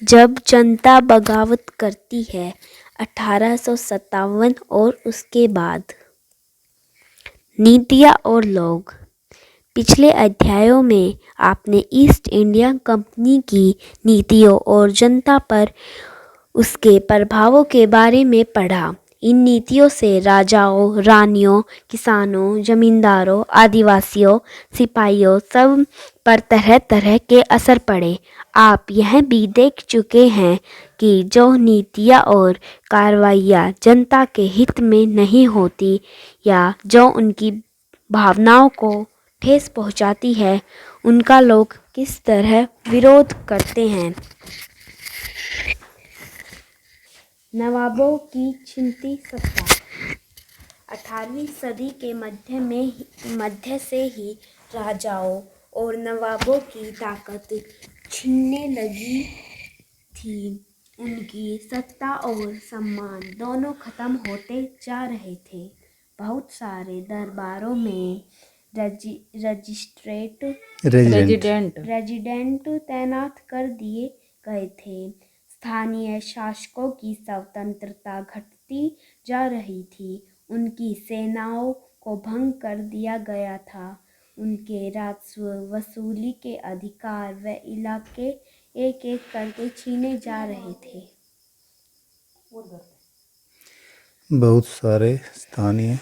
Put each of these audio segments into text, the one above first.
जब जनता बगावत करती है 1857 और उसके बाद। नीतियाँ और लोग। पिछले अध्यायों में आपने ईस्ट इंडिया कंपनी की नीतियों और जनता पर उसके प्रभावों के बारे में पढ़ा। इन नीतियों से राजाओं, रानियों, किसानों, जमींदारों, आदिवासियों, सिपाहियों सब पर तरह तरह के असर पड़े। आप यह भी देख चुके हैं कि जो नीतियाँ और कार्रवाइयाँ जनता के हित में नहीं होती या जो उनकी भावनाओं को ठेस पहुंचाती है, उनका लोग किस तरह विरोध करते हैं। नवाबों की छिनती सत्ता। 18वीं सदी के मध्य से ही राजाओं और नवाबों की ताकत छिनने लगी थी। उनकी सत्ता और सम्मान दोनों खत्म होते जा रहे थे। बहुत सारे दरबारों में रेजिडेंट तैनात कर दिए गए थे। स्थानीय शासकों की स्वतंत्रता घटती जा रही थी। उनकी सेनाओं को भंग कर दिया गया था। उनके राजस्व वसूली के अधिकार व इलाके एक एक करके छीने जा रहे थे। बहुत सारे स्थानीय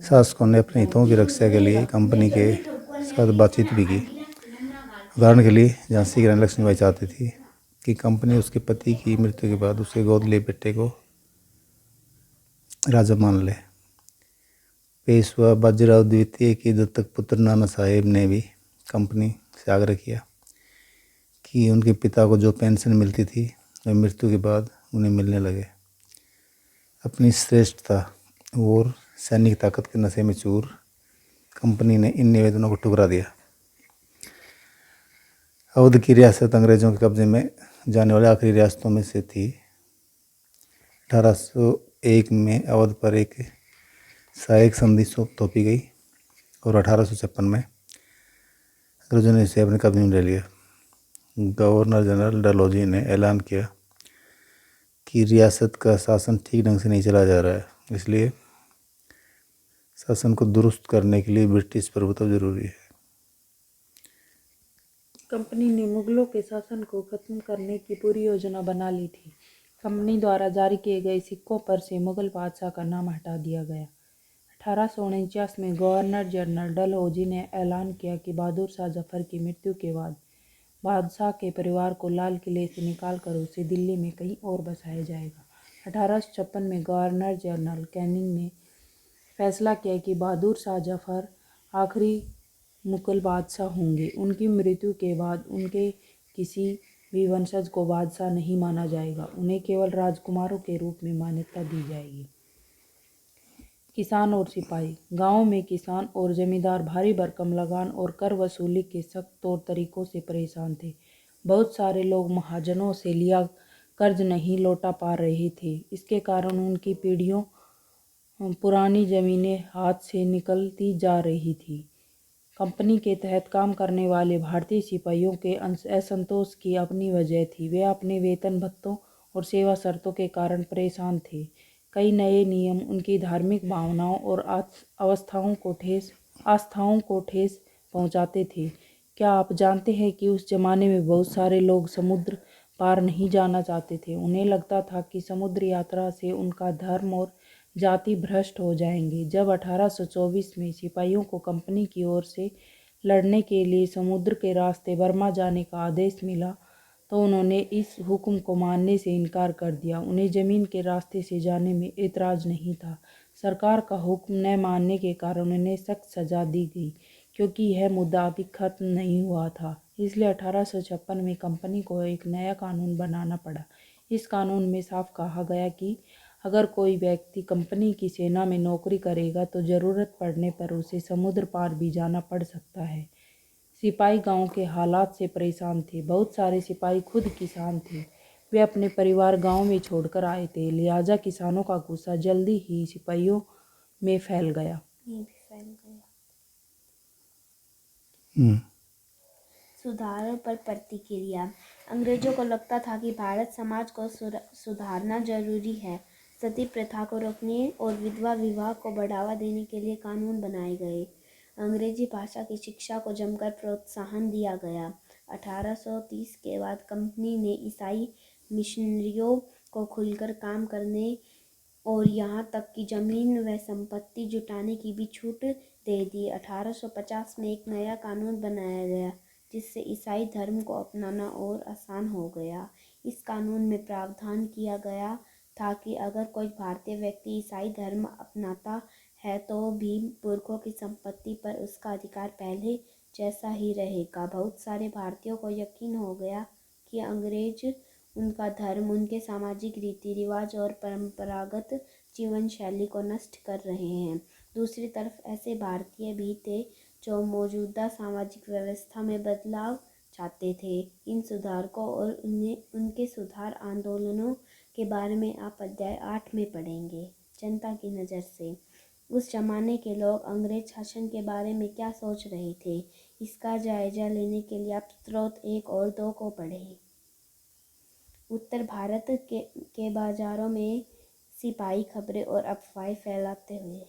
शासकों ने अपने हितों की रक्षा के लिए कंपनी के साथ बातचीत भी की। उदाहरण के लिए झांसी की रानी लक्ष्मीबाई चाहती थी कि कंपनी उसके पति की मृत्यु के बाद उसके गोद लिए बेटे को राजा मान ले। पेशवा बाजीराव द्वितीय की दत्तक पुत्र नाना साहेब ने भी कंपनी से आग्रह किया कि उनके पिता को जो पेंशन मिलती थी वह मृत्यु के बाद उन्हें मिलने लगे। अपनी श्रेष्ठता और सैनिक ताकत के नशे में चूर कंपनी ने इन निवेदनों को ठुकरा दिया। अवध की रियासत अंग्रेजों के कब्जे में जाने वाली आखिरी रियासतों में से थी। 1801 में अवध पर एक सहायक संधि थोपी गई और 1856 में अंग्रेजों ने इसे अपने कब्जे में ले लिया। गवर्नर जनरल डलहौजी ने ऐलान किया कि रियासत का शासन ठीक ढंग से नहीं चला जा रहा है, इसलिए शासन को दुरुस्त करने के लिए ब्रिटिश प्रभुत्व जरूरी है। कंपनी ने मुगलों के शासन को खत्म करने की पूरी योजना बना ली थी। कंपनी द्वारा जारी किए गए सिक्कों पर से मुगल बादशाह का नाम हटा दिया गया। 1849 में गवर्नर जनरल डलहौजी ने ऐलान किया कि बहादुर शाह जफर की मृत्यु के बाद बादशाह के परिवार को लाल किले से निकालकर उसे दिल्ली में कहीं और बसाया जाएगा। 1856 में गवर्नर जनरल कैनिंग ने फैसला किया कि बहादुर शाह जफर आखिरी मुगल बादशाह होंगे। उनकी मृत्यु के बाद उनके किसी भी वंशज को बादशाह नहीं माना जाएगा, उन्हें केवल राजकुमारों के रूप में मान्यता दी जाएगी। किसान और सिपाही। गाँव में किसान और जमींदार भारी भरकम लगान और कर वसूली के सख्त तौर तरीकों से परेशान थे। बहुत सारे लोग महाजनों से लिया कर्ज नहीं लौटा पा रहे थे। इसके कारण उनकी पीढ़ियों पुरानी जमीनें हाथ से निकलती जा रही थी। कंपनी के तहत काम करने वाले भारतीय सिपाहियों के असंतोष की अपनी वजह थी। वे अपने वेतन भत्तों और सेवा शर्तों के कारण परेशान थे। कई नए नियम उनकी धार्मिक भावनाओं और आस्थाओं को ठेस पहुंचाते थे। क्या आप जानते हैं कि उस जमाने में बहुत सारे लोग समुद्र पार नहीं जाना चाहते थे। उन्हें लगता था कि समुद्र यात्रा से उनका धर्म और जाति भ्रष्ट हो जाएंगे। जब 1824 में सिपाहियों को कंपनी की ओर से लड़ने के लिए समुद्र के रास्ते बर्मा जाने का आदेश मिला तो उन्होंने इस हुक्म को मानने से इनकार कर दिया। उन्हें ज़मीन के रास्ते से जाने में एतराज़ नहीं था। सरकार का हुक्म न मानने के कारण उन्हें सख्त सज़ा दी गई, क्योंकि यह मुद्दा अभी खत्म नहीं हुआ था। इसलिए 1856 में कंपनी को एक नया कानून बनाना पड़ा। इस कानून में साफ कहा गया कि अगर कोई व्यक्ति कंपनी की सेना में नौकरी करेगा तो ज़रूरत पड़ने पर उसे समुद्र पार भी जाना पड़ सकता है। सिपाही गांव के हालात से परेशान थे। बहुत सारे सिपाही खुद किसान थे। वे अपने परिवार गांव में छोड़कर आए थे, लिहाजा किसानों का गुस्सा जल्दी ही सिपाहियों में फैल गया। सुधारों पर प्रतिक्रिया। अंग्रेजों को लगता था कि भारत समाज को सुधारना जरूरी है। सती प्रथा को रोकने और विधवा विवाह को बढ़ावा देने के लिए कानून बनाए गए। अंग्रेजी भाषा की शिक्षा को जमकर प्रोत्साहन दिया गया। 1830 के बाद कंपनी ने ईसाई मिशनरियों को खुलकर काम करने और यहाँ तक कि जमीन व संपत्ति जुटाने की भी छूट दे दी। 1850 में एक नया कानून बनाया गया जिससे ईसाई धर्म को अपनाना और आसान हो गया। इस कानून में प्रावधान किया गया था कि अगर कोई भारतीय व्यक्ति ईसाई धर्म अपनाता है तो भी पुरखों की संपत्ति पर उसका अधिकार पहले जैसा ही रहेगा। बहुत सारे भारतीयों को यकीन हो गया कि अंग्रेज उनका धर्म, उनके सामाजिक रीति रिवाज और परंपरागत जीवन शैली को नष्ट कर रहे हैं। दूसरी तरफ ऐसे भारतीय भी थे जो मौजूदा सामाजिक व्यवस्था में बदलाव चाहते थे। इन सुधारकों और उनके सुधार आंदोलनों के बारे में आप अध्याय 8 में पढ़ेंगे। जनता की नज़र से उस जमाने के लोग अंग्रेज शासन के बारे में क्या सोच रहे थे, इसका जायजा लेने के लिए आप स्रोत 1 और 2 को पढ़ें। उत्तर भारत के बाजारों में सिपाही खबरें और अफवाहें फैलाते हुए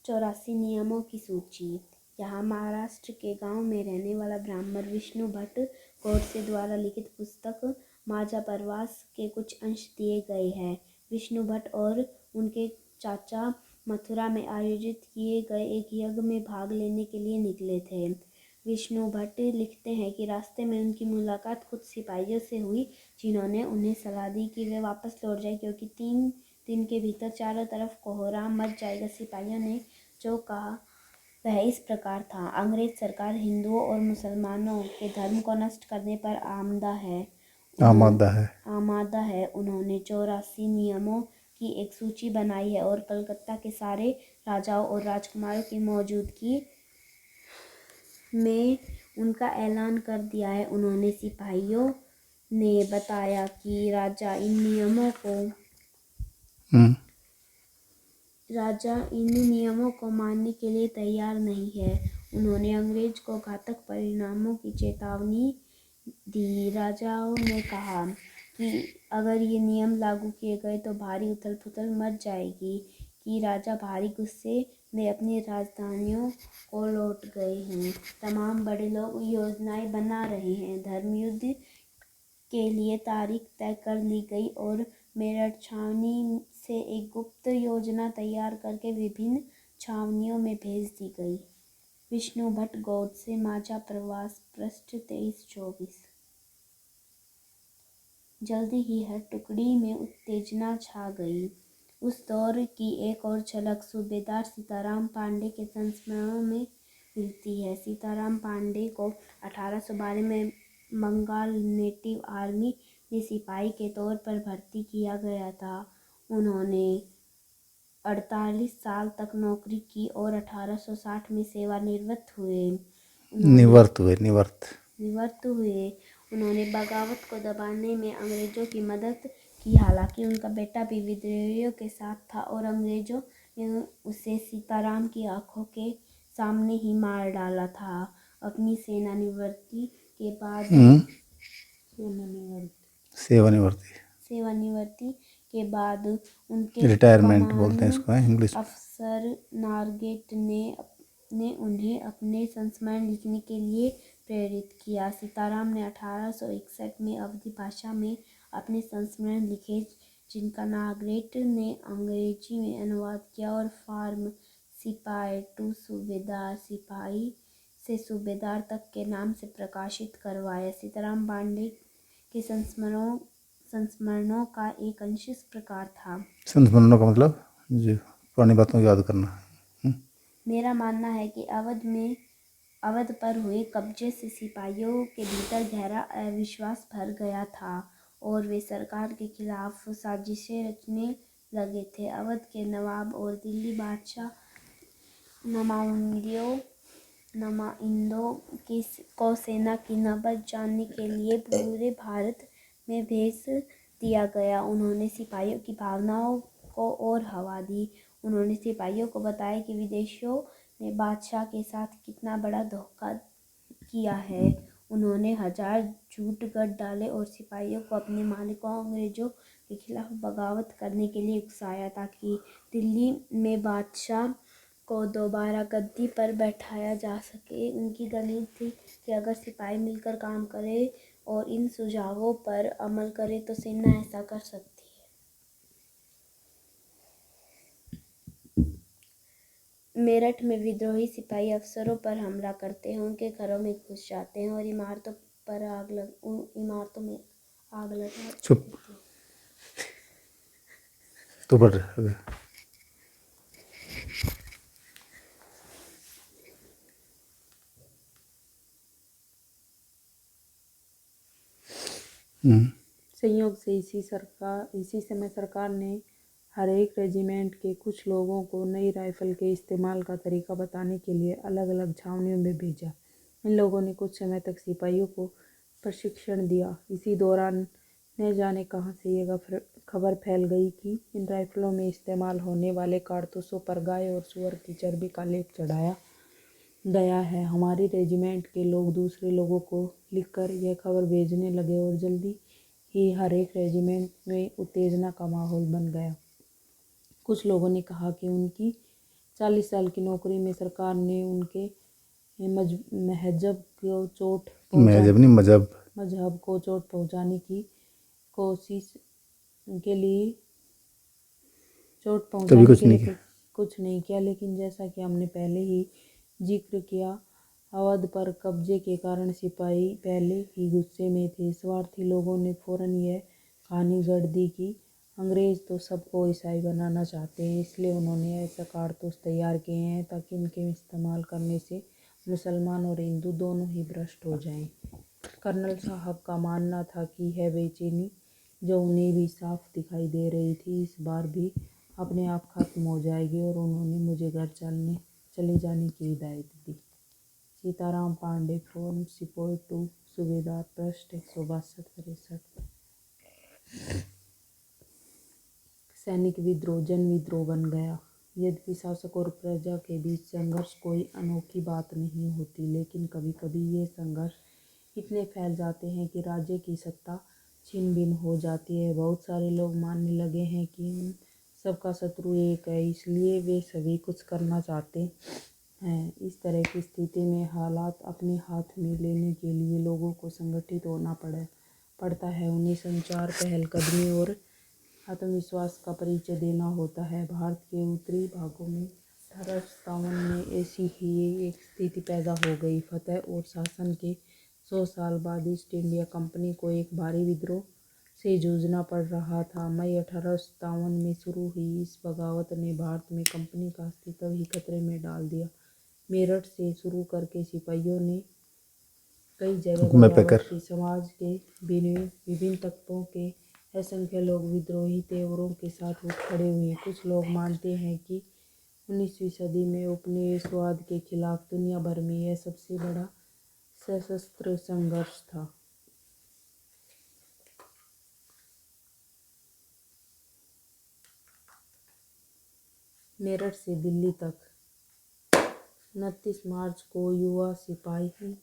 84 नियमों की सूची। यहाँ महाराष्ट्र के गांव में रहने वाला ब्राह्मण विष्णु भट्ट गोडसे द्वारा लिखित पुस्तक माझा प्रवास के कुछ अंश दिए गए हैं। विष्णु भट्ट और उनके चाचा मथुरा में आयोजित किए गए एक यज्ञ में भाग लेने के लिए निकले थे। विष्णु भट्ट लिखते हैं कि रास्ते में उनकी मुलाकात कुछ सिपाहियों से हुई जिन्होंने उन्हें सलाह दी कि वे वापस लौट जाएं क्योंकि 3 दिन के भीतर चारों तरफ कोहराम मच जाएगा। सिपाहियों ने जो कहा वह इस प्रकार था: अंग्रेज सरकार हिंदुओं और मुसलमानों के धर्म को नष्ट करने पर आमादा है। उन्होंने 84 नियमों की एक सूची बनाई है और कलकत्ता के सारे राजाओं और राजकुमारों की मौजूदगी में उनका ऐलान कर दिया है। उन्होंने सिपाहियों ने बताया कि राजा इन नियमों को मानने के लिए तैयार नहीं है। उन्होंने अंग्रेज को घातक परिणामों की चेतावनी दी। राजाओं ने कहा कि अगर ये नियम लागू किए गए तो भारी उथल पुथल मच जाएगी कि राजा भारी गुस्से में अपनी राजधानियों को लौट गए हैं। तमाम बड़े लोग योजनाएं बना रहे हैं। धर्मयुद्ध के लिए तारीख तय कर ली गई और मेरठ छावनी से एक गुप्त योजना तैयार करके विभिन्न छावनियों में भेज दी गई। विष्णु भट्ट गोडसे माझा प्रवास, पृष्ठ 23-24। जल्दी ही हर टुकड़ी में उत्तेजना छा गई। उस दौर की एक और झलक सूबेदार सीताराम पांडे के संस्मरणों में मिलती है। सीताराम पांडे को 1812 में बंगाल नेटिव आर्मी में सिपाही के तौर पर भर्ती किया गया था। उन्होंने 48 साल तक नौकरी की और 1860 में सेवानिवृत्त हुए। उन्होंने बगावत को दबाने में अंग्रेजों की मदद की। हालांकि उनका बेटा भी विद्रोहियों के साथ था और अंग्रेजों ने उसे सीताराम की आंखों के सामने ही मार डाला था। अपनी सेवानिवृत्ति के बाद उनके रिटायरमेंट बोलते हैं इसको इंग्लिश में। अफसर नारगेट ने उन्हें अपने संस्मरण लिखने के लिए प्रेरित किया। सीताराम ने 1861 में अवधी भाषा में अपने संस्मरण लिखे जिनका नारगेट ने अंग्रेजी में अनुवाद किया और फॉर्म सिपाही टू सूबेदार, सिपाही से सूबेदार तक के नाम से प्रकाशित करवाया। सीताराम पांडे के संस्मरणों का एक अंश इस प्रकार था। संस्मरणों का मतलब जी पुरानी बातों को याद करना। मेरा मानना है कि अवध पर हुए कब्जे से सिपाहियों के भीतर गहरा अविश्वास भर गया था और वे सरकार के खिलाफ साजिशें रचने लगे थे। अवध के नवाब और दिल्ली बादशाह नुमाइंदों को सेना की नबज जानने के लिए पूरे भारत में भेज दिया गया। उन्होंने सिपाहियों की भावनाओं को और हवा दी। उन्होंने सिपाहियों को बताया कि विदेशियों ने बादशाह के साथ कितना बड़ा धोखा किया है। उन्होंने 1000 झूठ गढ़ डाले और सिपाहियों को अपने मालिकों अंग्रेजों के खिलाफ बगावत करने के लिए उकसाया ताकि दिल्ली में बादशाह को दोबारा गद्दी पर बैठाया जा सके। उनकी दलील थी कि अगर सिपाही मिलकर काम करें और इन सुझावों पर अमल करें तो सेना ऐसा कर सकती है। मेरठ में विद्रोही सिपाही अफसरों पर हमला करते हैं, उनके घरों में घुस जाते हैं और इमारतों में आग लगा चुप। देते हैं। तो बढ़ रहा है। संयोग से इसी समय सरकार ने हर एक रेजिमेंट के कुछ लोगों को नई राइफल के इस्तेमाल का तरीका बताने के लिए अलग अलग छावनियों में भेजा। इन लोगों ने कुछ समय तक सिपाहियों को प्रशिक्षण दिया। इसी दौरान न जाने कहां से ये खबर फैल गई कि इन राइफलों में इस्तेमाल होने वाले कारतूसों पर गाय और सूअर की चर्बी का लेप चढ़ाया गया है। हमारी रेजिमेंट के लोग दूसरे लोगों को लिखकर यह खबर भेजने लगे और जल्दी ही हर एक रेजिमेंट में उत्तेजना का माहौल बन गया। कुछ लोगों ने कहा कि उनकी 40 साल की नौकरी में सरकार ने उनके मजहब को चोट पहुंचाने की कोशिश के लिए कुछ नहीं किया, लेकिन जैसा कि हमने पहले ही जिक्र किया, अवध पर कब्जे के कारण सिपाही पहले ही गुस्से में थे। स्वार्थी लोगों ने फौरन यह कहानी गढ़ दी कि अंग्रेज तो सबको ईसाई बनाना चाहते हैं, इसलिए उन्होंने ऐसा कारतूस तैयार किए हैं ताकि उनके इस्तेमाल करने से मुसलमान और हिंदू दोनों ही भ्रष्ट हो जाएं। कर्नल साहब का मानना था कि यह बेचैनी जो उन्हें भी साफ दिखाई दे रही थी, इस बार भी अपने आप खत्म हो जाएगी और उन्होंने मुझे घर चले जाने की हिदायत दी। Sitaram Pandey from sepoy to सूबेदार, पृष्ठ 162-63। सैनिक विद्रोह जन विद्रोह बन गया। यद्यपि शासक और प्रजा के बीच संघर्ष कोई अनोखी बात नहीं होती, लेकिन कभी कभी ये संघर्ष इतने फैल जाते हैं कि राज्य की सत्ता छिन भिन हो जाती है। बहुत सारे लोग मानने लगे हैं कि उन सबका शत्रु एक है, इसलिए वे सभी कुछ करना चाहते हैं। इस तरह की स्थिति में हालात अपने हाथ में लेने के लिए लोगों को संगठित होना पड़ता है। उन्हें संचार, पहलकदमी और आत्मविश्वास का परिचय देना होता है। भारत के उत्तरी भागों में 1857 में ऐसी ही एक स्थिति पैदा हो गई। फतह और शासन के 100 साल बाद ईस्ट इंडिया कंपनी को एक भारी विद्रोह से जूझना पड़ रहा था। मई 1857 में शुरू हुई इस बगावत ने भारत में कंपनी का अस्तित्व ही खतरे में डाल दिया। मेरठ से शुरू करके सिपाहियों ने कई जगह बगावत की। समाज के विभिन्न तबकों के असंख्य लोग विद्रोही तेवरों के साथ उठ खड़े हुए। कुछ लोग मानते हैं कि 19वीं सदी में उपनिवेशवाद के खिलाफ दुनिया भर में यह सबसे बड़ा सशस्त्र संघर्ष था। मेरठ से दिल्ली तक 29 मार्च को युवा सिपाही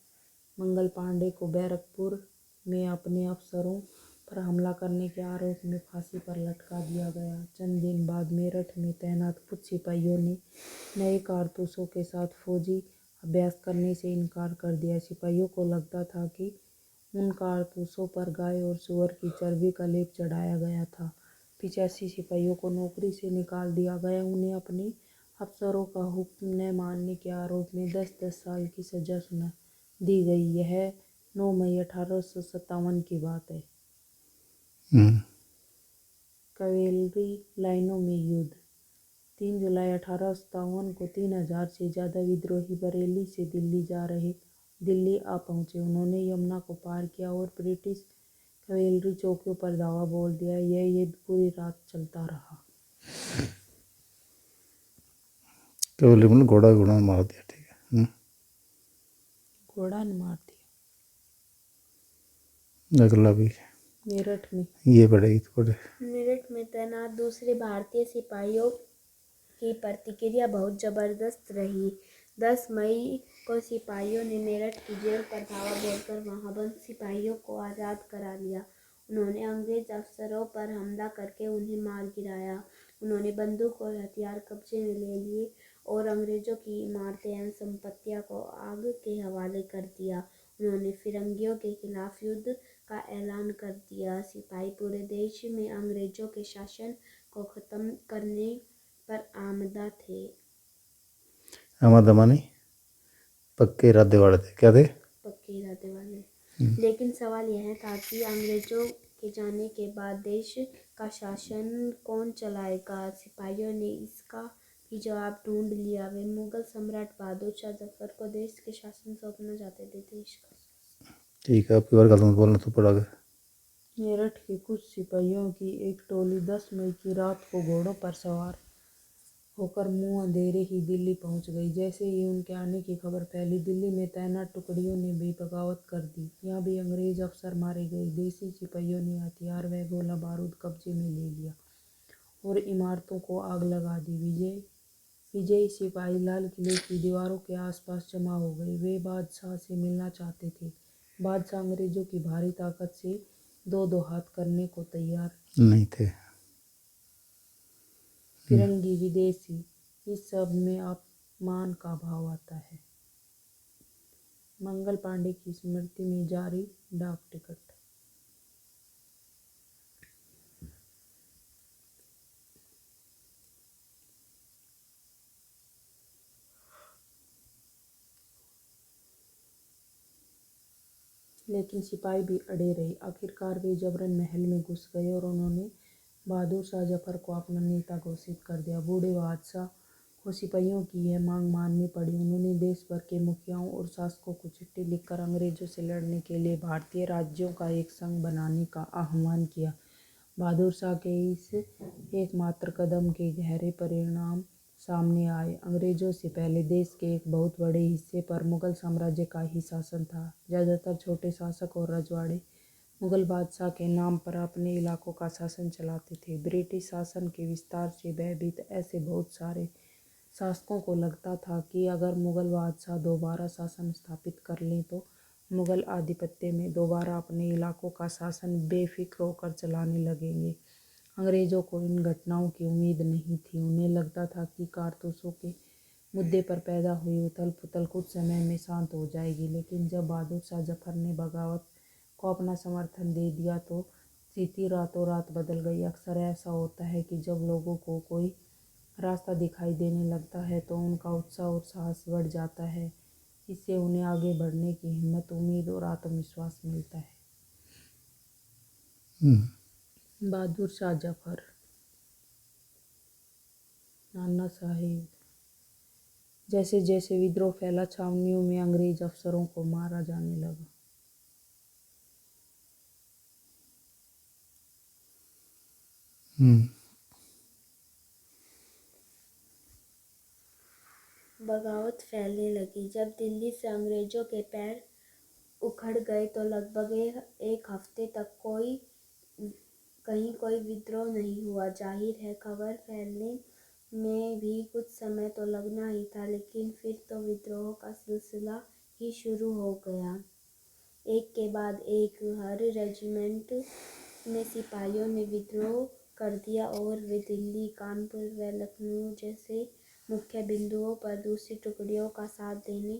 मंगल पांडे को बैरकपुर में अपने अफसरों पर हमला करने के आरोप में फांसी पर लटका दिया गया। चंद दिन बाद मेरठ में तैनात कुछ सिपाहियों ने नए कारतूसों के साथ फौजी अभ्यास करने से इनकार कर दिया। सिपाहियों को लगता था कि उन कारतूसों पर गाय और सूअर की चर्बी का लेप चढ़ाया गया था। 85 सिपाहियों को नौकरी से निकाल दिया गया। उन्हें अपने अफसरों का हुक्म न मानने के आरोप में 10-10 साल की सजा सुना दी गई। यह 9 मई 1857 की बात है। कैवेलरी लाइनों में युद्ध। 3 जुलाई 1857 को 3000 से ज़्यादा विद्रोही बरेली से दिल्ली आ पहुँचे। उन्होंने यमुना को पार किया और ब्रिटिश कैवेलरी चौकियों पर धावा बोल दिया। यह युद्ध पूरी रात चलता रहा। कैवेलरी में घोड़ा मार दिया। ठीक है, घोड़ा ने मार दिया। अगला भी मेरठ में ये पड़ेगी थोड़े। मेरठ में तैनात दूसरे भारतीय सिपाहियों की प्रतिक्रिया बहुत ज़बरदस्त रही। 10 मई को सिपाहियों ने मेरठ की जेल पर धावा बोलकर वहां बंद सिपाहियों को आज़ाद करा लिया। उन्होंने अंग्रेज अफसरों पर हमला करके उन्हें मार गिराया। उन्होंने बंदूक और हथियार कब्जे में ले लिए और अंग्रेजों की इमारतें एवं संपत्तियों को आग के हवाले कर दिया। उन्होंने फिरंगियों के खिलाफ युद्ध का ऐलान कर दिया। सिपाही पूरे देश में अंग्रेजों के शासन को खत्म करने पर आमदा थे। आमादमानी पक्के इरादे वाले थे। क्या थे? पक्के इरादे वाले। लेकिन सवाल यह था कि अंग्रेजों के जाने के बाद देश का शासन कौन चलाएगा। सिपाहियों ने इसका भी जवाब ढूंढ लिया। वे मुगल सम्राट बहादुर शाह जफर को देश के शासन सौंपना चाहते थे। देश का ठीक है, आपकी बार गलत बोलना तो पड़ा। मेरठ के कुछ सिपाहियों की एक टोली 10 मई की रात को घोड़ों पर सवार होकर मुंह अंधेरे ही दिल्ली पहुंच गई। जैसे ही उनके आने की खबर फैली, दिल्ली में तैनात टुकड़ियों ने भी बगावत कर दी। यहाँ भी अंग्रेज अफसर मारे गए। देसी सिपाहियों ने हथियार व गोला बारूद कब्जे में ले लिया और इमारतों को आग लगा दी। विजयी सिपाही लाल किले की दीवारों के आसपास जमा हो गए। वे बादशाह से मिलना चाहते थे। बादशाह अंग्रेजों की भारी ताकत से दो हाथ करने को तैयार नहीं थे। फिरंगी, विदेशी, इस सब में अपमान का भाव आता है। मंगल पांडे की स्मृति में जारी डाक टिकट। लेकिन सिपाही भी अड़े रहे। आखिरकार वे जबरन महल में घुस गए और उन्होंने बहादुर शाह जफर को अपना नेता घोषित कर दिया। बूढ़े बादशाह को सिपाहियों की यह मांग माननी पड़ी। उन्होंने देश भर के मुखियाओं और शासकों को चिट्ठी लिखकर अंग्रेजों से लड़ने के लिए भारतीय राज्यों का एक संघ बनाने का आह्वान किया। बहादुर शाह के इस एकमात्र कदम के गहरे परिणाम सामने आए। अंग्रेजों से पहले देश के एक बहुत बड़े हिस्से पर मुगल साम्राज्य का ही शासन था। ज़्यादातर छोटे शासक और रजवाड़े मुगल बादशाह के नाम पर अपने इलाकों का शासन चलाते थे। ब्रिटिश शासन के विस्तार से भयभीत ऐसे बहुत सारे शासकों को लगता था कि अगर मुगल बादशाह दोबारा शासन स्थापित कर लें तो मुगल आधिपत्य में दोबारा अपने इलाकों का शासन बेफिक्र होकर चलाने लगेंगे। अंग्रेजों को इन घटनाओं की उम्मीद नहीं थी। उन्हें लगता था कि कारतूसों के मुद्दे पर पैदा हुई उथल पुथल कुछ समय में शांत हो जाएगी। लेकिन जब बहादुर शाह जफर ने बगावत को अपना समर्थन दे दिया तो स्थिति रातों रात बदल गई। अक्सर ऐसा होता है कि जब लोगों को कोई रास्ता दिखाई देने लगता है तो उनका उत्साह और साहस बढ़ जाता है। इससे उन्हें आगे बढ़ने की हिम्मत, उम्मीद और आत्मविश्वास मिलता है। बहादुर शाह जफर, नाना साहेब। जैसे जैसे विद्रोह फैला, छावनियों में अंग्रेज अफसरों को मारा जाने लगा। बगावत फैलने लगी। जब दिल्ली से अंग्रेजों के पैर उखड़ गए तो लगभग एक हफ्ते तक कहीं कोई विद्रोह नहीं हुआ। जाहिर है खबर फैलने में भी कुछ समय तो लगना ही था, लेकिन फिर तो विद्रोह का सिलसिला ही शुरू हो गया। एक के बाद एक हर रेजिमेंट में सिपाहियों ने विद्रोह कर दिया और वे दिल्ली, कानपुर व लखनऊ जैसे मुख्य बिंदुओं पर दूसरी टुकड़ियों का साथ देने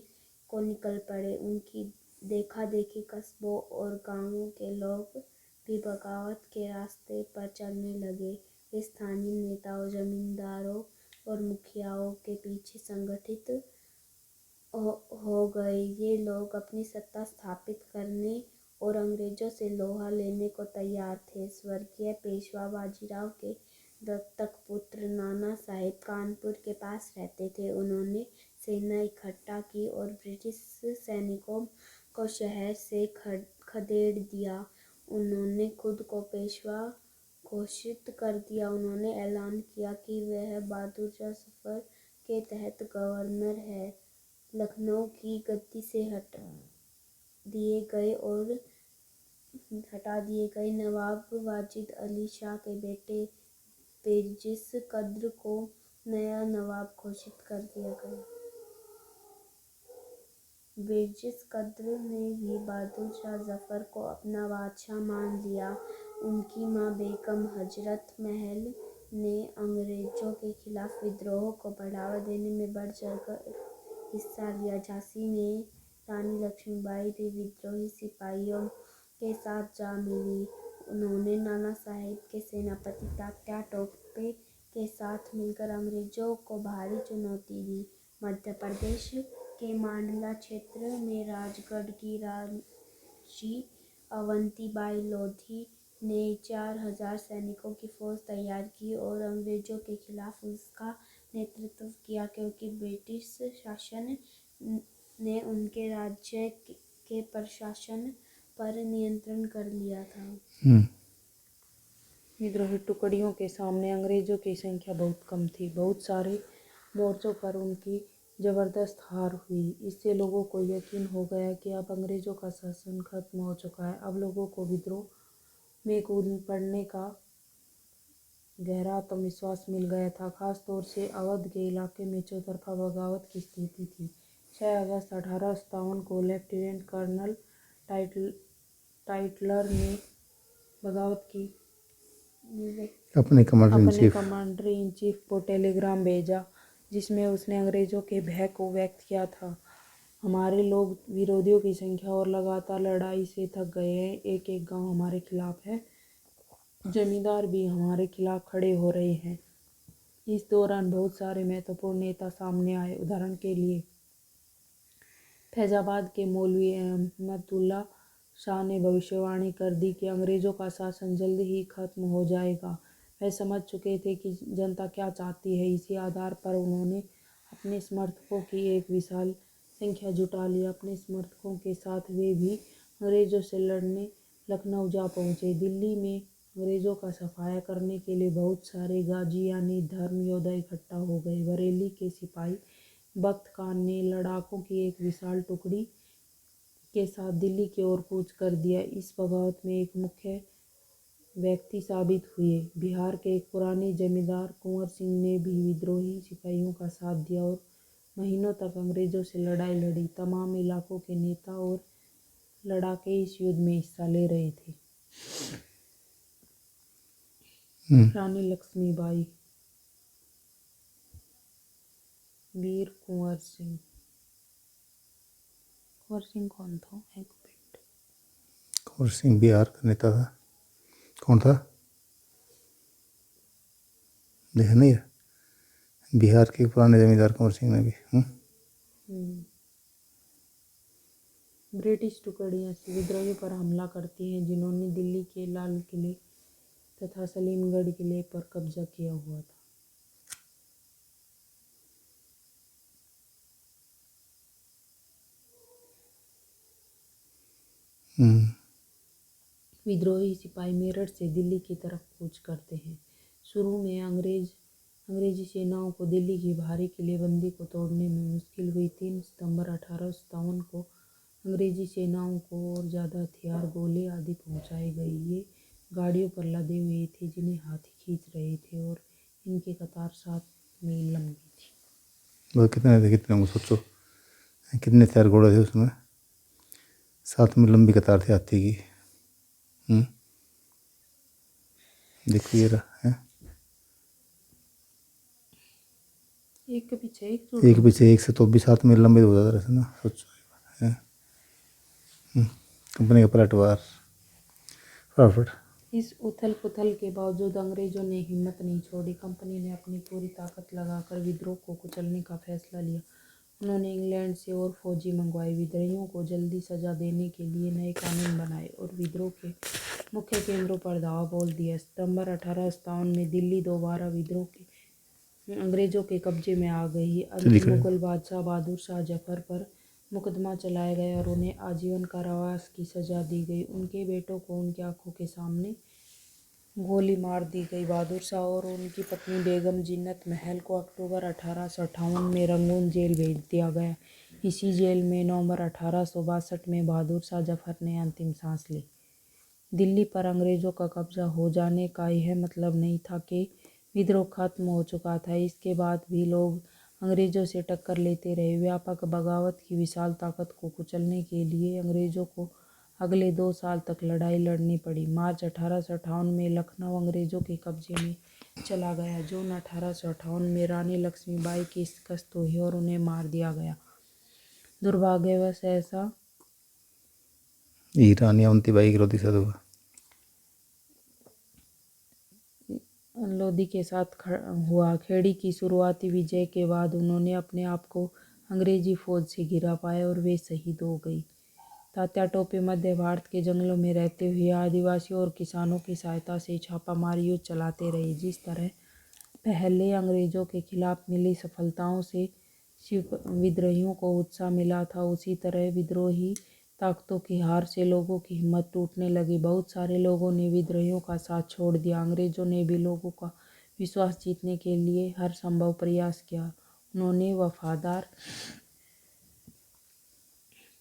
को निकल पड़े। उनकी देखा देखी कस्बों और गांवों के लोग भी बगावत के रास्ते पर चलने लगे। वे स्थानीय नेताओं, जमींदारों और मुखियाओं के पीछे संगठित हो गए। ये लोग अपनी सत्ता स्थापित करने और अंग्रेजों से लोहा लेने को तैयार थे। स्वर्गीय पेशवा बाजीराव के दत्तक पुत्र नाना साहेब कानपुर के पास रहते थे। उन्होंने सेना इकट्ठा की और ब्रिटिश सैनिकों को शहर से खदेड़ दिया। उन्होंने खुद को पेशवा घोषित कर दिया। उन्होंने ऐलान किया कि वह बहादुर शाह जफर के तहत गवर्नर है। लखनऊ की गद्दी से हटा दिए गए नवाब वाजिद अली शाह के बेटे बेरजिस कद्र को नया नवाब घोषित कर दिया गया। ब्रिटिश कद्र ने भी बहादुर शाह जफ़र को अपना बादशाह मान लिया। उनकी मां बेगम हजरत महल ने अंग्रेज़ों के खिलाफ विद्रोह को बढ़ावा देने में बढ़ चढ़कर हिस्सा लिया। झांसी में रानी लक्ष्मीबाई भी विद्रोही सिपाहियों के साथ जा मिली। उन्होंने नाना साहेब के सेनापति तात्या टोपे के साथ मिलकर अंग्रेज़ों को भारी चुनौती दी। मध्य प्रदेश के मांडला क्षेत्र में राजगढ़ की रानी अवंतीबाई लोधी ने 4000 सैनिकों की फौज तैयार की और अंग्रेज़ों के खिलाफ उसका नेतृत्व किया, क्योंकि ब्रिटिश शासन ने उनके राज्य के प्रशासन पर नियंत्रण कर लिया था। विद्रोही टुकड़ियों के सामने अंग्रेज़ों की संख्या बहुत कम थी। बहुत सारे मोर्चों पर उनकी ज़बरदस्त हार हुई। इससे लोगों को यकीन हो गया कि अब अंग्रेज़ों का शासन खत्म हो चुका है। अब लोगों को विद्रोह में कूद पड़ने का गहरा आत्मविश्वास मिल गया था। खास तौर से अवध के इलाके में चौतरफा बगावत की स्थिति थी। 6 अगस्त 1857 को लेफ्टिनेंट कर्नल टाइटलर ने बगावत की अपने अपने कमांडर इन चीफ को टेलीग्राम भेजा, जिसमें उसने अंग्रेज़ों के भय को व्यक्त किया था। हमारे लोग विरोधियों की संख्या और लगातार लड़ाई से थक गए हैं। एक एक गांव हमारे खिलाफ है। जमींदार भी हमारे खिलाफ खड़े हो रहे हैं। इस दौरान बहुत सारे महत्वपूर्ण नेता सामने आए। उदाहरण के लिए फैजाबाद के मौलवी अहमदुल्ला शाह ने भविष्यवाणी कर दी कि अंग्रेज़ों का शासन जल्द ही खत्म हो जाएगा। वह समझ चुके थे कि जनता क्या चाहती है। इसी आधार पर उन्होंने अपने समर्थकों की एक विशाल संख्या जुटा ली। अपने समर्थकों के साथ वे भी अंग्रेज़ों से लड़ने लखनऊ जा पहुँचे। दिल्ली में अंग्रेज़ों का सफाया करने के लिए बहुत सारे गाजी यानी धर्म योद्धा इकट्ठा हो गए। बरेली के सिपाही बख्त खान ने लड़ाकों की एक विशाल टुकड़ी के साथ दिल्ली की ओर कूच कर दिया। इस बगावत में एक मुख्य व्यक्ति साबित हुए। बिहार के एक पुराने जमींदार कुंवर सिंह ने भी विद्रोही सिपाहियों का साथ दिया और महीनों तक अंग्रेज़ों से लड़ाई लड़ी। तमाम इलाकों के नेता और लड़ाके इस युद्ध में हिस्सा ले रहे थे। रानी लक्ष्मीबाई, वीर कुंवर सिंह। कुंवर सिंह कौन था? एक मिनट। कुंवर सिंह बिहार का नेता था। कौन था? देखा नहीं है? बिहार के पुराने जमींदार कुंवर सिंह ने भी ब्रिटिश टुकड़ियां विद्रोहियों पर हमला करती हैं, जिन्होंने दिल्ली के लाल किले तथा सलीमगढ़ किले पर कब्जा किया हुआ था। विद्रोही सिपाही मेरठ से दिल्ली की तरफ कूच करते हैं। शुरू में अंग्रेजी सेनाओं को दिल्ली की भारी किलेबंदी को तोड़ने में मुश्किल हुई। 3 सितंबर 1857 को अंग्रेजी सेनाओं को और ज़्यादा हथियार, गोले आदि पहुंचाए गए। ये गाड़ियों पर लदे हुए थे, जिन्हें हाथी खींच रहे थे, और इनकी कतार 7 मील लंबी थी। वो कितने थे? कितने सोचो, कितने हथियार घोड़े थे उसमें? 7 मील लंबी कतार थी हाथी की। देखो ये रहा है, एक के पीछे एक से तो भी 7 मील लंबे हो जाता रहता ना। सोचो है। कंपनी का पलटवार फटाफट। इस उथल पुथल के बावजूद अंग्रेजों ने हिम्मत नहीं छोड़ी। कंपनी ने अपनी पूरी ताकत लगाकर विद्रोह को कुचलने का फैसला लिया। उन्होंने इंग्लैंड से और फौजी मंगवाए। विद्रोहियों को जल्दी सजा देने के लिए नए कानून बनाए और विद्रोह के मुख्य केंद्रों पर दावा बोल दिया। सितंबर 1857 में दिल्ली दोबारा विद्रोह के अंग्रेजों के कब्जे में आ गई। अंतिम मुगल बादशाह बहादुर शाह जफर पर मुकदमा चलाया गया और उन्हें आजीवन कारावास की सजा दी गई। उनके बेटों को उनकी आंखों के सामने गोली मार दी गई। बहादुर शाह और उनकी पत्नी बेगम जीनत महल को अक्टूबर 1858 में रंगून जेल भेज दिया गया। इसी जेल में नवंबर 1862 में बहादुर शाह जफर ने अंतिम सांस ली। दिल्ली पर अंग्रेज़ों का कब्जा हो जाने का यह मतलब नहीं था कि विद्रोह खत्म हो चुका था। इसके बाद भी लोग अंग्रेजों से टक्कर लेते रहे। व्यापक बगावत की विशाल ताकत को कुचलने के लिए अंग्रेजों को अगले 2 साल तक लड़ाई लड़नी पड़ी। मार्च 1858 में लखनऊ अंग्रेजों के कब्जे में चला गया। जून 1858 में रानी लक्ष्मीबाई की शिकस्त हुई और उन्हें मार दिया गया। दुर्भाग्यवश ऐसा ये रानी अवंतीबाई की लोधी साथ हुआ। लोधी के साथ हुआ। खेड़ी की शुरुआती विजय के बाद उन्होंने अपने आप को अंग्रेजी फौज से घिरा पाया और वे शहीद हो गई। तात्या टोपे मध्य भारत के जंगलों में रहते हुए आदिवासियों और किसानों की सहायता से छापामार युद्ध चलाते रहे। जिस तरह पहले अंग्रेजों के खिलाफ मिली सफलताओं से विद्रोहियों को उत्साह मिला था, उसी तरह विद्रोही ताकतों की हार से लोगों की हिम्मत टूटने लगी। बहुत सारे लोगों ने विद्रोहियों का साथ छोड़ दिया। अंग्रेजों ने भी लोगों का विश्वास जीतने के लिए हर संभव प्रयास किया। उन्होंने वफादार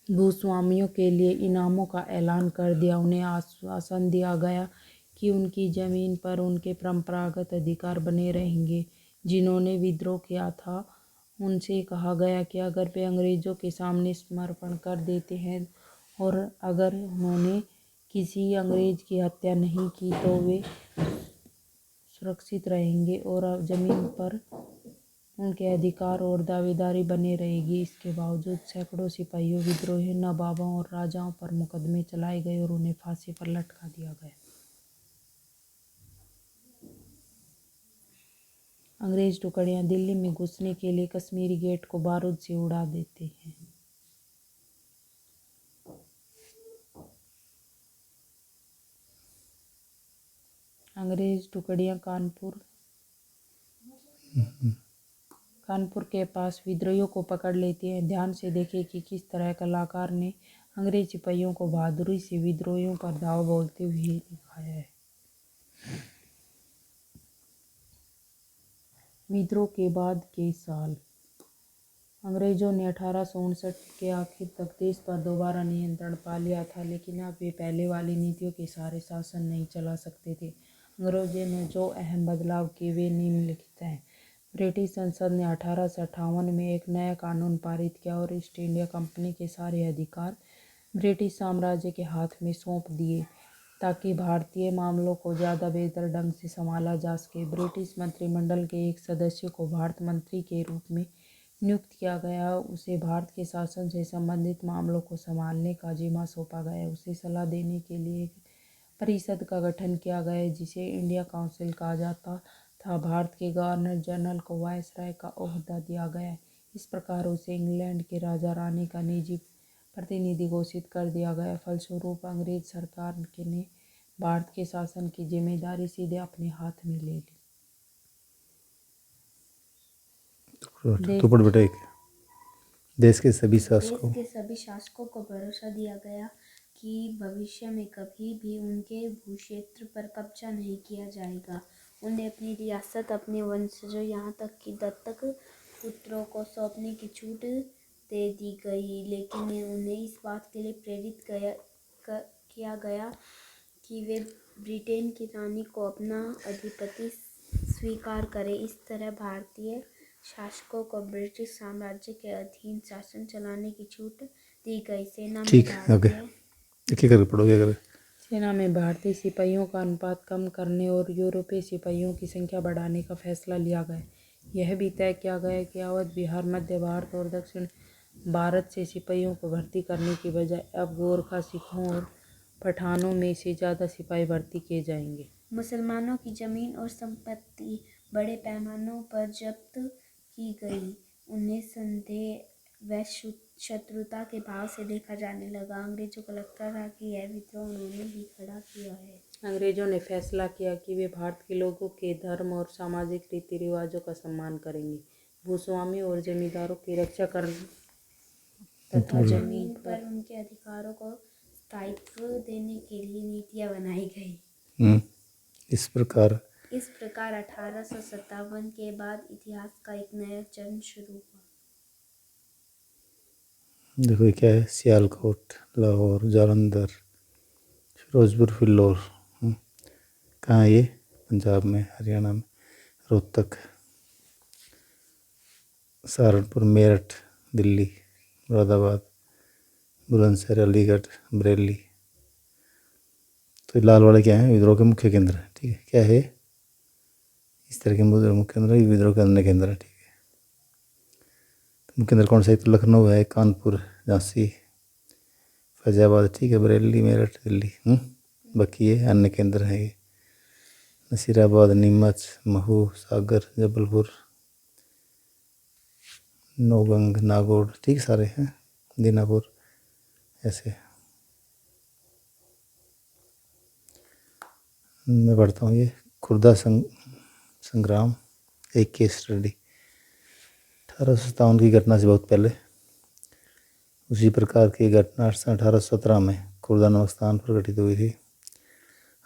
भूस्वामियों के लिए इनामों का ऐलान कर दिया। उन्हें आश्वासन दिया गया कि उनकी जमीन पर उनके परंपरागत अधिकार बने रहेंगे। जिन्होंने विद्रोह किया था उनसे कहा गया कि अगर वे अंग्रेजों के सामने समर्पण कर देते हैं और अगर उन्होंने किसी अंग्रेज की हत्या नहीं की तो वे सुरक्षित रहेंगे और जमीन पर उनके अधिकार और दावेदारी बने रहेगी। इसके बावजूद सैकड़ों सिपाहियों, विद्रोहियों, नवाबों और राजाओं पर मुकदमे चलाए गए और उन्हें फांसी पर लटका दिया गया। अंग्रेज टुकड़ियां दिल्ली में घुसने के लिए कश्मीरी गेट को बारूद से उड़ा देते हैं। अंग्रेज टुकड़ियां कानपुर के पास विद्रोहियों को पकड़ लेती हैं। ध्यान से देखें कि किस तरह कलाकार ने अंग्रेज सिपाहियों को बहादुरी से विद्रोहियों पर दाव बोलते हुए दिखाया है। विद्रोह के बाद के साल। अंग्रेजों ने 1859 के आखिर तक देश पर दोबारा नियंत्रण पा लिया था, लेकिन अब वे पहले वाली नीतियों के सहारे शासन नहीं चला सकते थे। अंग्रेजों ने जो अहम बदलाव किए वे निम्नलिखित हैं। ब्रिटिश संसद ने 1858 में एक नया कानून पारित किया और ईस्ट इंडिया कंपनी के सारे अधिकार ब्रिटिश साम्राज्य के हाथ में सौंप दिए ताकि भारतीय मामलों को ज़्यादा बेहतर ढंग से संभाला जा सके। ब्रिटिश मंत्रिमंडल के एक सदस्य को भारत मंत्री के रूप में नियुक्त किया गया। उसे भारत के शासन से संबंधित मामलों को संभालने का जिम्मा सौंपा गया। उसे सलाह देने के लिए एक परिषद का गठन किया गया जिसे इंडिया काउंसिल कहा जाता था। भारत के गवर्नर जनरल को वायसराय का ओहदा दिया गया। इस प्रकार उसे इंग्लैंड के राजा रानी का निजी प्रतिनिधि घोषित कर दिया गया। फलस्वरूप अंग्रेज सरकार ने भारत के शासन की जिम्मेदारी सीधे अपने हाथ में ले ली। तो पढ़ बेटा एक। देश के सभी शासकों को भरोसा दिया गया कि भविष्य में कभी भी उनके भूक्षेत्र पर कब्जा नहीं किया जाएगा। उन्हें अपनी रियासत अपने वंशजों यहाँ तक कि दत्तक पुत्रों को सौंपने की छूट दे दी गई, लेकिन उन्हें इस बात के लिए प्रेरित किया गया कि वे ब्रिटेन की रानी को अपना अधिपति स्वीकार करें। इस तरह भारतीय शासकों को ब्रिटिश साम्राज्य के अधीन शासन चलाने की छूट दी गई। सेना में भारतीय सिपाहियों का अनुपात कम करने और यूरोपीय सिपाहियों की संख्या बढ़ाने का फैसला लिया गया। यह भी तय किया गया कि अवध, बिहार, मध्य भारत और दक्षिण भारत से सिपाहियों को भर्ती करने की बजाय अब गोरखा, सिखों और पठानों में से ज़्यादा सिपाही भर्ती किए जाएंगे। मुसलमानों की जमीन और संपत्ति बड़े पैमानों पर जब्त की गई। उन्हें संदेह व शत्रुता के भाव से देखा जाने लगा। अंग्रेजों को लगता था कि यह विद्रोह उन्होंने ही खड़ा किया है। अंग्रेजों ने फैसला किया कि वे भारत के लोगों के धर्म और सामाजिक रीति रिवाजों का सम्मान करेंगे। भूस्वामी और जमींदारों की रक्षा करने तथा जमीन पर उनके अधिकारों को स्थायित्व देने के लिए नीतियाँ बनाई गई। इस प्रकार 1857 के बाद इतिहास का एक नया चरण शुरू हुआ। देखो ये क्या है, सियालकोट, लाहौर, जालंधर, फिरोजपुर, फिल्लौर। कहाँ है ये? पंजाब में, हरियाणा में, रोहतक, सहारनपुर, मेरठ, दिल्ली, मुरादाबाद, बुलंदशहर, अलीगढ़, बरेली। तो लाल वाले क्या हैं? विद्रोह के मुख्य केंद्र हैं। ठीक है, क्या है? इस तरह के मुख्य केंद्र, विद्रोह के अन्य केंद्र हैं। ठीक है, तो मुख्य केंद्र कौन सा है? तो लखनऊ है, कानपुर, झांसी, फैजाबाद। ठीक है, बरेली, मेरठ, दिल्ली। बाकी ये अन्य केंद्र हैं ये नसीराबाद, नीमच, महू, सागर, जबलपुर, नौगंग, नागौर। ठीक सारे हैं, दीनापुर, ऐसे। मैं पढ़ता हूँ ये खुर्दा संग्राम, एक केस स्टडी। 1857 की घटना से बहुत पहले उसी प्रकार की घटना 1817 में खुर्दा नामक स्थान पर घटित हुई थी।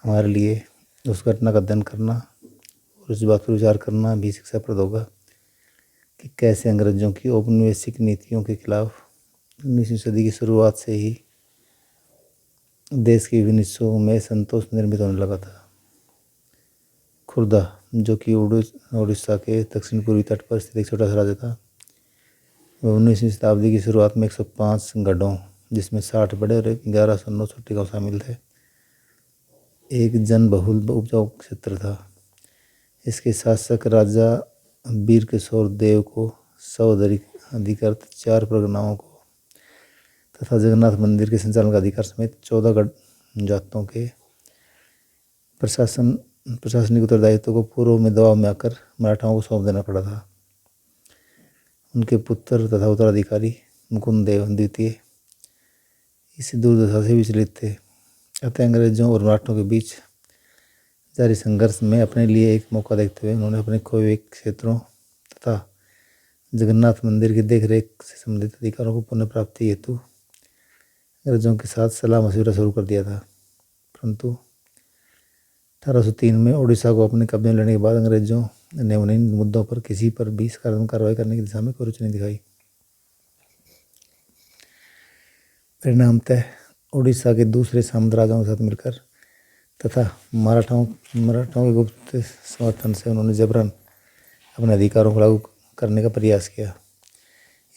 हमारे लिए उस घटना का अध्ययन करना और इस बात पर विचार करना भी शिक्षाप्रद होगा कि कैसे अंग्रेजों की औपनिवेशिक नीतियों के खिलाफ 19वीं सदी की शुरुआत से ही देश के विभिन्न हिस्सों में संतोष निर्मित होने लगा था। खुर्दा, जो कि उड़ीसा के दक्षिण पूर्वी तट पर स्थित एक छोटा सा राज्य था, वह 19वीं शताब्दी की शुरुआत में 105 गढ़ों, जिसमें 60 बड़े और 1109 छोटे गांव शामिल थे, एक जनबहुल उपजाऊ क्षेत्र था। इसके शासक राजा वीर किशोर देव को 100 अधिकृत 4 परगनाओं को तथा जगन्नाथ मंदिर के संचालन का अधिकार समेत 14 गढ़ जातों के प्रशासनिक उत्तरदायित्व को पूर्व में दबाव में आकर मराठाओं को सौंप देना पड़ा था। उनके पुत्र तथा उत्तराधिकारी मुकुंद देव द्वितीय इस दुर्दशा से विचलित थे। अतः अंग्रेजों और मराठों के बीच जारी संघर्ष में अपने लिए एक मौका देखते हुए उन्होंने अपने खोए हुए क्षेत्रों तथा जगन्नाथ मंदिर की देखरेख से संबंधित अधिकारों को पुनः प्राप्ति हेतु अंग्रेजों के साथ सलाह मशविरा शुरू कर दिया था। परंतु 1803 में उड़ीसा को अपने कब्जे में लेने के बाद अंग्रेजों ने उन्हें इन मुद्दों पर किसी पर भी सकारात्मक कार्रवाई करने की दिशा में कोई रुचि नहीं दिखाई। परिणामतः उड़ीसा के दूसरे सामंत राजाओं के साथ मिलकर तथा मराठाओं के गुप्त समर्थन से उन्होंने जबरन अपने अधिकारों को लागू करने का प्रयास किया।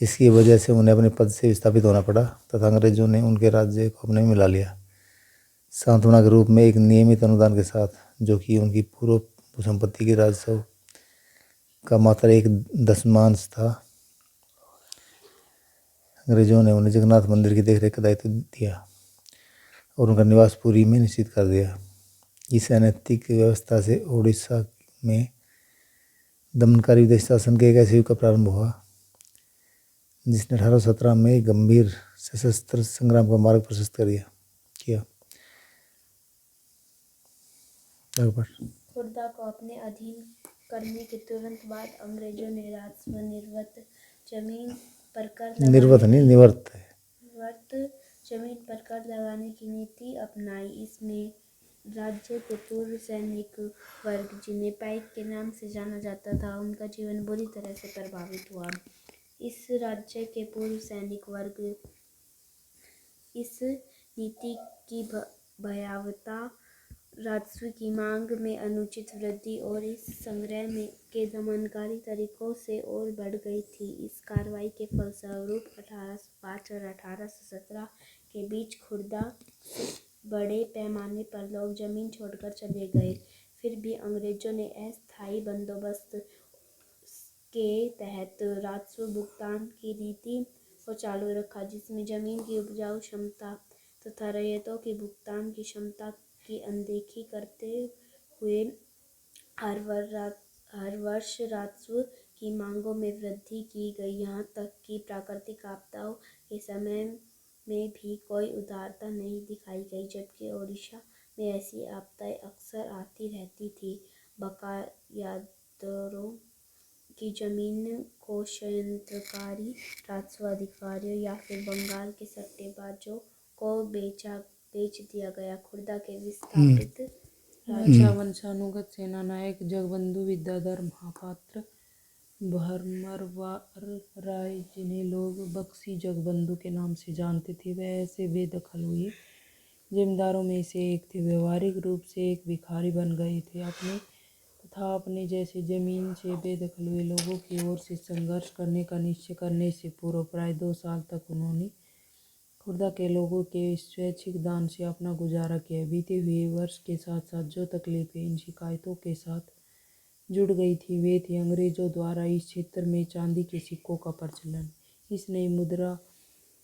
इसकी वजह से उन्हें अपने पद से विस्थापित होना पड़ा तथा अंग्रेजों ने उनके राज्य को अपने में मिला लिया, सांत्वना के रूप में एक नियमित अनुदान के साथ, जो कि उनकी पूर्व भूसंपत्ति के राजस्व का मात्र 1/10 था। अंग्रेजों ने उन्हें जगन्नाथ मंदिर की देखरेख का दायित्व दिया और उनका निवास पुरी में निश्चित कर दिया। इस अनैतिक व्यवस्था से उड़ीसा में दमनकारी विदेशी शासन के एक ऐसे युग का प्रारंभ हुआ जिसने 1817 में गंभीर सशस्त्र संग्राम का मार्ग प्रशस्त किया। खुर्दा को अपने अधीन करने के तुरंत बाद अंग्रेजों ने राजस्व निर्वत जमीन पर कर लगाने की नीति अपनाई। इसमें राज्य के पूर्व सैनिक वर्ग, जिन्हें पाइक के नाम से जाना जाता था, उनका जीवन बुरी तरह से प्रभावित हुआ। इस राज्य के पूर्व सैनिक वर्ग इस नीति की भयावहता, राजस्व की मांग में अनुचित वृद्धि और इस संग्रह के दमनकारी तरीकों से और बढ़ गई थी। इस कार्रवाई के फलस्वरूप 1805 और 1817 के बीच खुर्दा बड़े पैमाने पर लोग जमीन छोड़कर चले गए। फिर भी अंग्रेजों ने अस्थायी बंदोबस्त के तहत राजस्व भुगतान की नीति को चालू रखा, जिसमें जमीन की उपजाऊ क्षमता तथा रैयतों की भुगतान की क्षमता की अनदेखी करते हुए हर वर्ष राजस्व की मांगों में वृद्धि की गई। यहाँ तक कि प्राकृतिक आपदाओं के समय में भी कोई उदारता नहीं दिखाई गई, जबकि ओडिशा में ऐसी आपदाएं अक्सर आती रहती थी। बकायादारों की जमीन को षड्यंत्रकारी राजस्व अधिकारियों या फिर बंगाल के सट्टेबाजों को बेच दिया गया। खुर्दा के विस्थापित राजा वंशानुगत सेना नायक जगबंधु विद्याधर महापात्र भरमरवार राय, जिन्हें लोग बक्सी जगबंधु के नाम से जानते थे, वह ऐसे बेदखल हुए जमींदारों में से एक थे। व्यवहारिक रूप से एक भिखारी बन गए थे। अपने तथा अपने जैसे जमीन से बेदखल हुए लोगों की ओर से संघर्ष करने का निश्चय करने से पूर्व प्राय 2 साल तक उन्होंने खुर्दा के लोगों के स्वैच्छिक दान से अपना गुजारा किया। बीते हुए वर्ष के साथ साथ जो तकलीफें इन शिकायतों के साथ जुड़ गई थी वे थी अंग्रेजों द्वारा इस क्षेत्र में चांदी के सिक्कों का प्रचलन, इस नई मुद्रा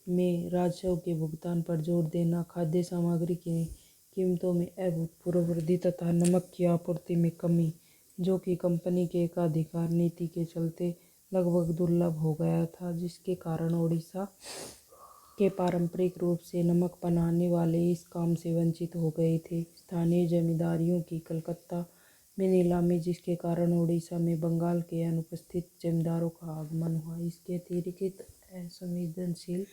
में राजस्व के भुगतान पर जोर देना, खाद्य सामग्री की कीमतों में अभूतपूर्व वृद्धि तथा नमक की आपूर्ति में कमी, जो कि कंपनी के एकाधिकार नीति के चलते लगभग दुर्लभ हो गया था, जिसके कारण ओडिशा के पारंपरिक रूप से नमक बनाने वाले इस काम से वंचित हो गए थे। स्थानीय जमींदारियों की कलकत्ता में नीलामी, जिसके कारण ओडिशा में बंगाल के अनुपस्थित जमींदारों का आगमन हुआ। इसके अतिरिक्त असंवेदनशील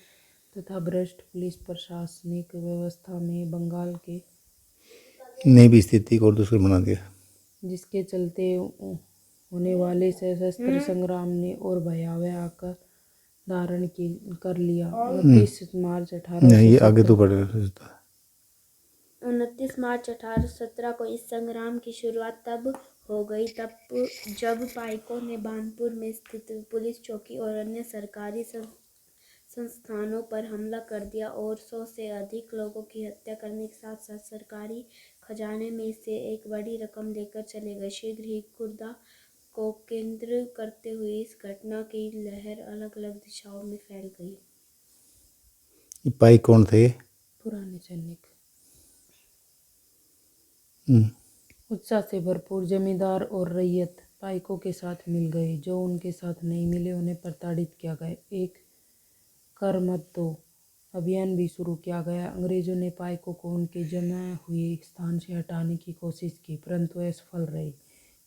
तथा भ्रष्ट पुलिस प्रशासनिक व्यवस्था में बंगाल के ने भी स्थिति को और दुष्कर बना दिया, जिसके चलते होने वाले सशस्त्र संग्राम ने और भयावह आकार धारण कर लिया। 29 मार्च नहीं ये आगे तो बढ़ेगा। 29 मार्च 1817 को इस संग्राम की शुरुआत तब हो गई जब पाइकों ने बानपुर में स्थित पुलिस चौकी और अन्य सरकारी संस्थानों पर हमला कर दिया और 100 से अधिक लोगों की हत्या करने के साथ साथ सरकारी खजाने में से एक बड़ी रकम लेकर चले गए। शीघ्र ही खुर्दा को केंद्र करते हुए इस घटना की लहर अलग अलग दिशाओं में फैल गई। ये पाई कौन थे? पुराने सैनिक हम्म, उत्साह से भरपूर जमींदार और रैयत पाइकों के साथ मिल गए। जो उनके साथ नहीं मिले उन्हें प्रताड़ित किया गया। एक कर मत दो अभियान भी शुरू किया गया। अंग्रेजों ने पाइकों को उनके जमा हुए स्थान से हटाने की कोशिश की, परंतु असफल रहे।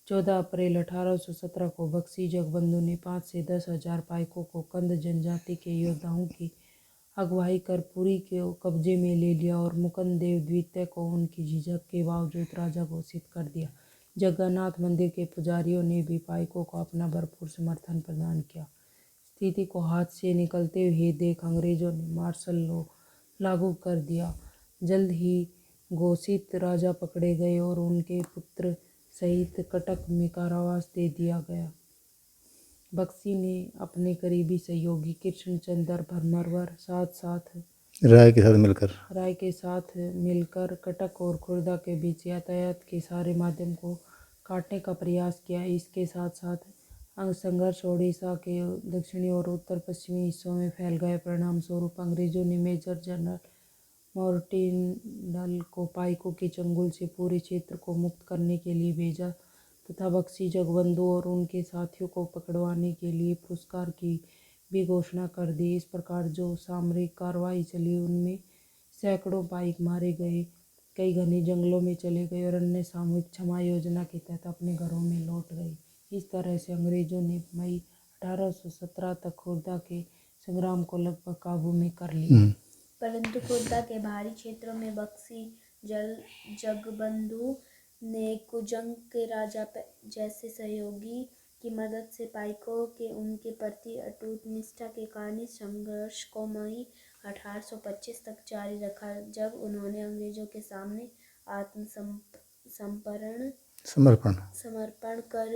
14 अप्रैल 1817 को बख्शी जगबंधु ने 5 से 10 हजार पाइकों को कंद जनजाति के योद्धाओं की अगुवाई कर पुरी के कब्जे में ले लिया और मुकुंददेव द्वितीय को उनकी झिझक के बावजूद राजा घोषित कर दिया। जगन्नाथ मंदिर के पुजारियों ने भी पाइकों को अपना भरपूर समर्थन प्रदान किया। स्थिति को हाथ से निकलते हुए देख अंग्रेजों ने मार्शल लॉ लागू कर दिया। जल्द ही घोषित राजा पकड़े गए और उनके पुत्र सहित कटक में कारावास दे दिया गया। बख्शी ने अपने करीबी सहयोगी कृष्णचंद्र भरमरवर राय के साथ मिलकर कटक और खुर्दा के बीच यातायात के सारे माध्यम को काटने का प्रयास किया। इसके साथ साथ संघर्ष ओडिशा के दक्षिणी और उत्तर पश्चिमी हिस्सों में फैल गए। परिणाम स्वरूप अंग्रेजों ने मेजर जनरल मॉर्टिनल को पाइकों के चंगुल से पूरे क्षेत्र को मुक्त करने के लिए भेजा तथा बख्शी जगबंधु और उनके साथियों को पकड़वाने के लिए पुरस्कार की भी घोषणा कर दी। इस प्रकार जो सामरिक कार्रवाई चली उनमें सैकड़ों पाइक मारे गए, कई घने जंगलों में चले गए और अन्य सामूहिक क्षमा योजना के तहत अपने घरों में लौट गए। इस तरह से अंग्रेजों ने मई 1817 तक खुर्दा के संग्राम को लगभग काबू में कर लिया। परंतु खुर्दा के बाहरी क्षेत्रों में बख्शी जगबंधु ने कुजंग के राजा जैसे सहयोगी की मदद से पाइकों के उनके प्रति अटूट निष्ठा के कारण इस संघर्ष को मई 1825 तक जारी रखा, जब उन्होंने अंग्रेजों के सामने समर्पण कर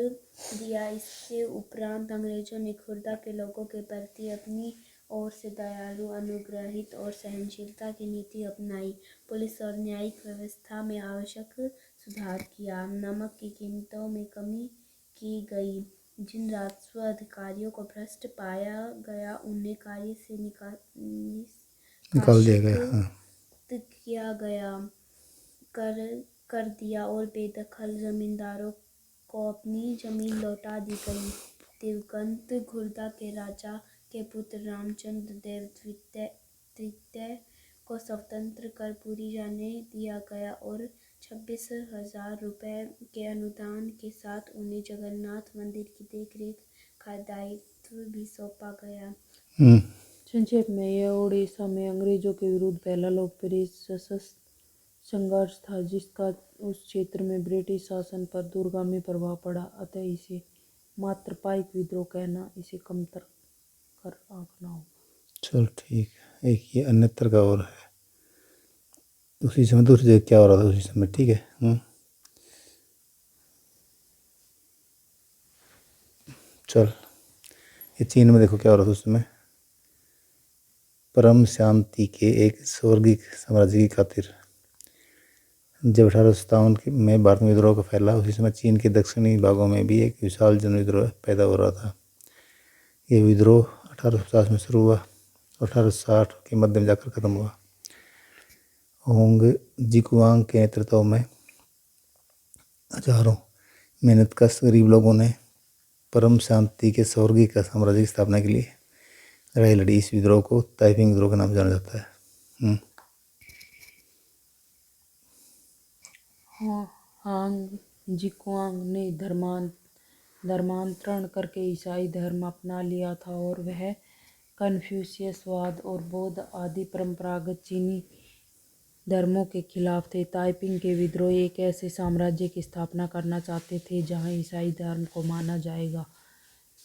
दिया। इसके उपरांत अंग्रेजों ने खुर्दा के लोगों के प्रति अपनी ओर से दयालु, अनुग्रहित और सहनशीलता की नीति अपनाई। पुलिस और न्यायिक व्यवस्था में आवश्यक सुधार किया। नमक की कीमतों में कमी की गई। जिन राजस्व अधिकारियों को भ्रष्ट पाया गया उन्हें कार्य से निकाल दिया गया। किया गया कर दिया और बेदखल जमींदारों को अपनी जमीन लौटा दी गई। दिवंगत खुर्दा के राजा के पुत्र रामचंद्र देव तृतीय को स्वतंत्र कर पुरी जाने दिया गया और 26,000 रुपये के अनुदान के साथ उन्हें जगन्नाथ मंदिर की देखरेख का दायित्व भी सौंपा गया। संक्षेप में यह ओडिशा में अंग्रेजों के विरुद्ध पहला लोकप्रिय सशस्त्र संघर्ष था जिसका उस क्षेत्र में ब्रिटिश शासन पर दूरगामी प्रभाव पड़ा। अतः इसे मात्र पाइक विद्रोह कहना इसे कमतर कर आंकना होगा। चल ठीक है। एक ये अन्यत्र का और है, उसी समय दूसरी जगह क्या हो रहा था उसी समय, ठीक है। चल, ये चीन में देखो क्या हो रहा था उस समय। परम शांति के एक स्वर्गीय साम्राज्य की खातिर जब 1857 में भारत में विद्रोह का फैला, उसी समय चीन के दक्षिणी भागों में भी एक विशाल जन विद्रोह पैदा हो रहा था। यह विद्रोह 1850 में शुरू हुआ और 1860 के मध्य में जाकर खत्म हुआ। होंग जिकुआंग के नेतृत्व में हजारों मेहनतकश गरीब लोगों ने परम शांति के स्वर्गीय का साम्राज्य की स्थापना के लिए लड़ाई लड़ी। इस विद्रोह को ताइपिंग विद्रोह के नाम से जाना जाता है। हांग जिकुआंग ने धर्मांतरण करके ईसाई धर्म अपना लिया था और वह कन्फ्यूशियसवाद और बौद्ध आदि परंपरागत चीनी धर्मों के खिलाफ थे। ताइपिंग के विद्रोही एक ऐसे साम्राज्य की स्थापना करना चाहते थे जहां ईसाई धर्म को माना जाएगा,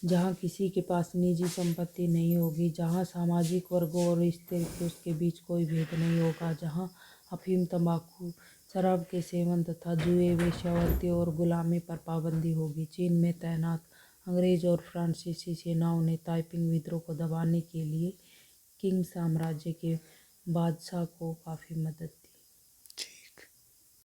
जहां किसी के पास निजी संपत्ति नहीं होगी, जहां सामाजिक वर्गों और स्त्री पुरुष के बीच कोई भेद नहीं होगा, जहां अफीम, तंबाकू, शराब के सेवन तथा जुए, वेश्यावृत्ति और गुलामी पर पाबंदी होगी। चीन में तैनात अंग्रेज और फ्रांसीसी सेनाओं ने ताइपिंग विद्रोह को दबाने के लिए किंग साम्राज्य के बादशाह को काफ़ी मदद